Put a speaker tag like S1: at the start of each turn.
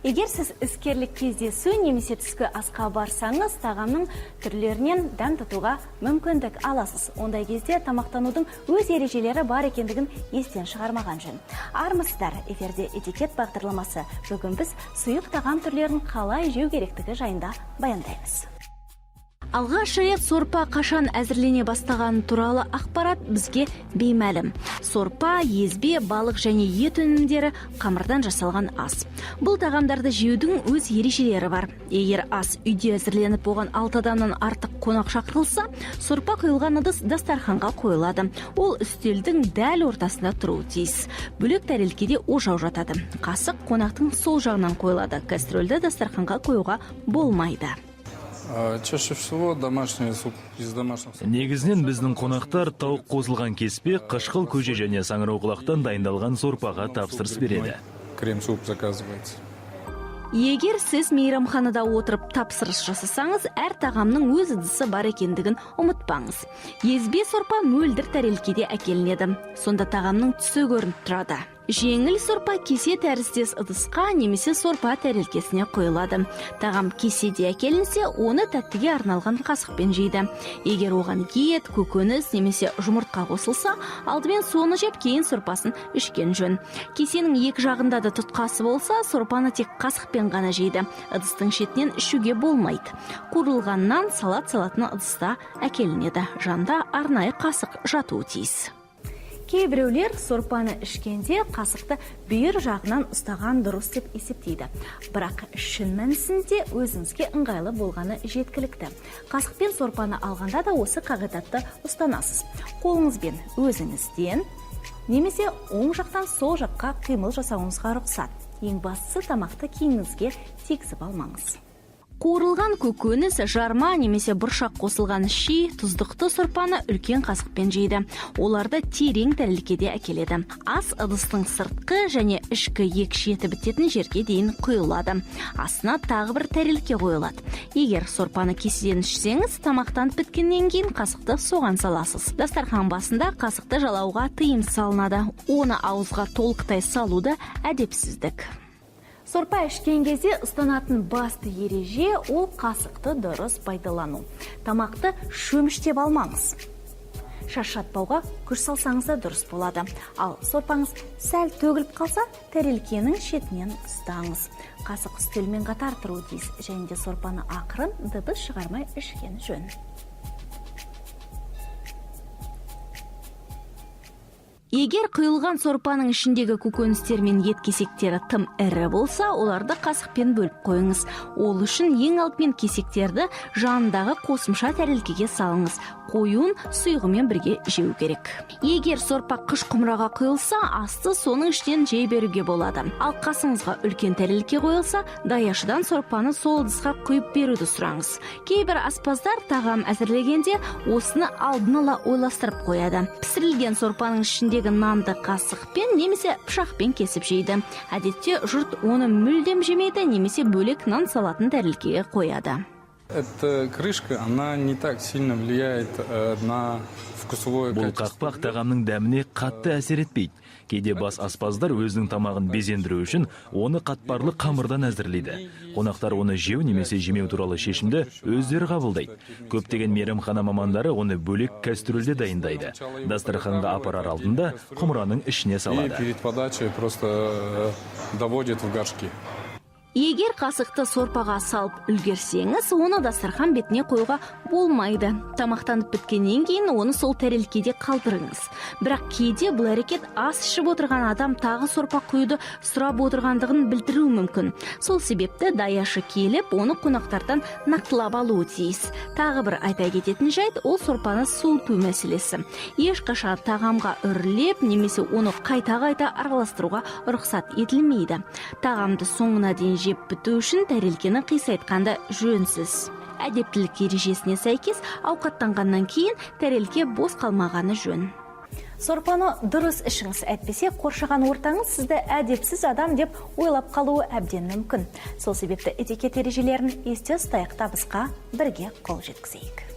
S1: Егер сіз іскерлік кездесу немесе түскі асқа барсаңыз, тағамның түрлерінен дәм татуға мүмкіндік аласыз. Ондай кезде тамақтанудың өз ережелері бар екендігін естен шығармаған жөн. Армысыздар, эфирде этикет бағдарламасы. Бүгін біз сұйық тағам түрлерін қалай жеу керектігі жайында баяндаймыз. Алғаш рет сорпа қашан әзірлене бастаған туралы ақпарат бізге беймәлім. Сорпа, езбе, балық және ет өнімдері қамырдан жасалған ас. Бұл тағамдарды жеудің өз ережелері бар. Егер ас үйде әзірленіп оған 6 адамнан артық қонақ шақырылса, сорпа құйылған ыдыс дастарханға қойылады. Ол үстелдің дәл ортасында тұруы тиіс. Бөлек тәрелкеде ожау жатады. Қасық қонақтың сол жағынан қойылады. Кастрөлді дастарханға қоюға болмайды.
S2: Чаще всего домашний суп из домашних.
S3: Негізінен біздің қонақтар тауық қосылған кеспе, қышқыл көже және саңырауқұлақтан дайындалған сорпаға тапсырыс береді.
S2: Крем-суп заказывается.
S1: Егер сіз мейрамханада отырып тапсырыс жасасаңыз, әр тағамның өз ыдысы бар екендігін ұмытпаңыз. Езбе сорпа мөлдір тәрелкеде әкелінеді. Сонда тағамның түсі көрініп тұрады. Жеңіл сорпа кесе тәріздес ыдысқа немесе сорпа тәрелкесіне қойылады. Тағам кеседе әкелінсе, оны тәттіге арналған қасықпен жейді. Егер оған ет, көкөніс немесе жұмыртқа қосылса, алдымен соны жеп, кейін сорпасын ішкен жөн. Кесенің екі жағында да тұтқасы болса, сорпаны тек қасықпен ғана жейді. Ыдыстың шетінен ішуге болмайды. Қуырылған нан, салат салатын ыдыста әкелінеді. Жанда арнайы қасық жатуы тиіс. Кейбіреулер сорпаны ішкенде қасықты бүйір жағынан ұстаған дұрыс деп есептейді. Бірақ шын мәнісінде өзіңізге ыңғайлы болғаны жеткілікті. Қасықпен сорпаны алғанда да осы қағидатты ұстанасыз. Қолыңызбен өзіңізден немесе оң жақтан сол жаққа қимыл жасауыңызға рұқсат. Ең бастысы тамақты кейініңізге тигізіп алмаңыз. Қуырылған көкөніс, жарма немесе бұршақ қосылған ши, тұздықты сорпаны үлкен қасықпен жейді. Оларды терең тәрелкеде әкеледі. Ас ыдыстың сыртқы және ішкі екі шеті бітетін жерге дейін құйылады. Астына тағы бір тәрелке қойылады. Егер сорпаны кеседен ішсеңіз, тамақтан біткеннен кейін қасықты соған саласыз. Дастархан басында қасықты жалауға тыйым салынады. Оны ауызға толықтай салуды әдепсіздік. Сорпа ішкен кезде ұстанатын басты ереже ол қасықты дұрыс пайдалану. Тамақты шөміштеп алмаңыз. Шашатпауға күш салсаңыз да дұрыс болады. Ал сорпаңыз сәл төгіліп қалса, тәрелкенің шетінен ұстаңыз. Қасық үстелмен қатар тұруы тиіс, және де сорпаны ақырын дыбыс шығармай ішкен жөн. Егер құйылған сорпаның ішіндегі көкөністер мен ет кесектері тым ірі болса, оларды қасықпен бөліп қойыңыз. Ол үшін ең алдымен кесектерді жанындағы қосымша тәрелкеге салыңыз. Қойуын сұйығымен бірге жеу керек. Егер сорпа қыш құмыраға құйылса, асты соның ішінен жей беруге болады. Ал қасыңызға үлкен тәрелке қойылса, даяшыдан сорпаны сол ыдысқа құйып беруді сұраңыз. Кейбір аспаздар тағам әзірлегенде осыны алдын ала ойластырып қояды. Пісірілген сорпаның ішіндегі нанды қасықпен немесе пышақпен кесіп жейді. Әдетте жұрт оны мүлдем жемейді немесе бөлек нан салатын тәрелкеге қояды.
S2: Эта крышка, она не так сильно влияет на вкусовое
S3: Бұл
S2: качество.
S3: қақпақ тағамның дәміне қатты әсер етпейді. Кейде бас аспаздар өзінің тамағын безендіру үшін оны қатпарлы қамырдан әзірлейді. Қонақтар оны жеу немесе жемеу туралы шешімді өздері қабылдайды. Көптеген мейрамхана мамандары оны бөлек кастрөлде дайындайды. Дастарханға апарар алдында құмыраның ішіне
S2: И
S3: салады.
S2: перед подачей просто доводит в горшки.
S1: Егер қасықты сорпаға салып үлгерсеңіз, оны дастархан бетіне қоюға болмайды. Тамақтанып біткеннен кейін оны сол тәрелкеде қалдырыңыз. Бірақ кейде бұл әрекет ас ішіп отырған адам тағы сорпа құюды сұрап отырғандығын білдіруі мүмкін. Сол себепті даяшы келіп, оны қонақтардан нақтылап алуы тиіс. Тағы бір айта кететін жайт, ол сорпаны суыту мәселесі. Ешқашан тағамға үрлеп немесе оны қайта-қайта араластыруға рұқсат етілмейді. Тағамды соңына дейін жеп біту үшін тәрелкені қисайтқанда жөнсіз. Әдептілік ережесіне сәйкес ауқаттанғаннан кейін тәрелке бос қалмағаны жөн. Сорпаны дұрыс ішіңіз, әйтпесе қоршаған ортаңыз сізді әдепсіз адам деп ойлап қалуы әбден мүмкін. Сол себепті этикет ережелерін есте ұстайық, табысқа бірге қол жеткізейік.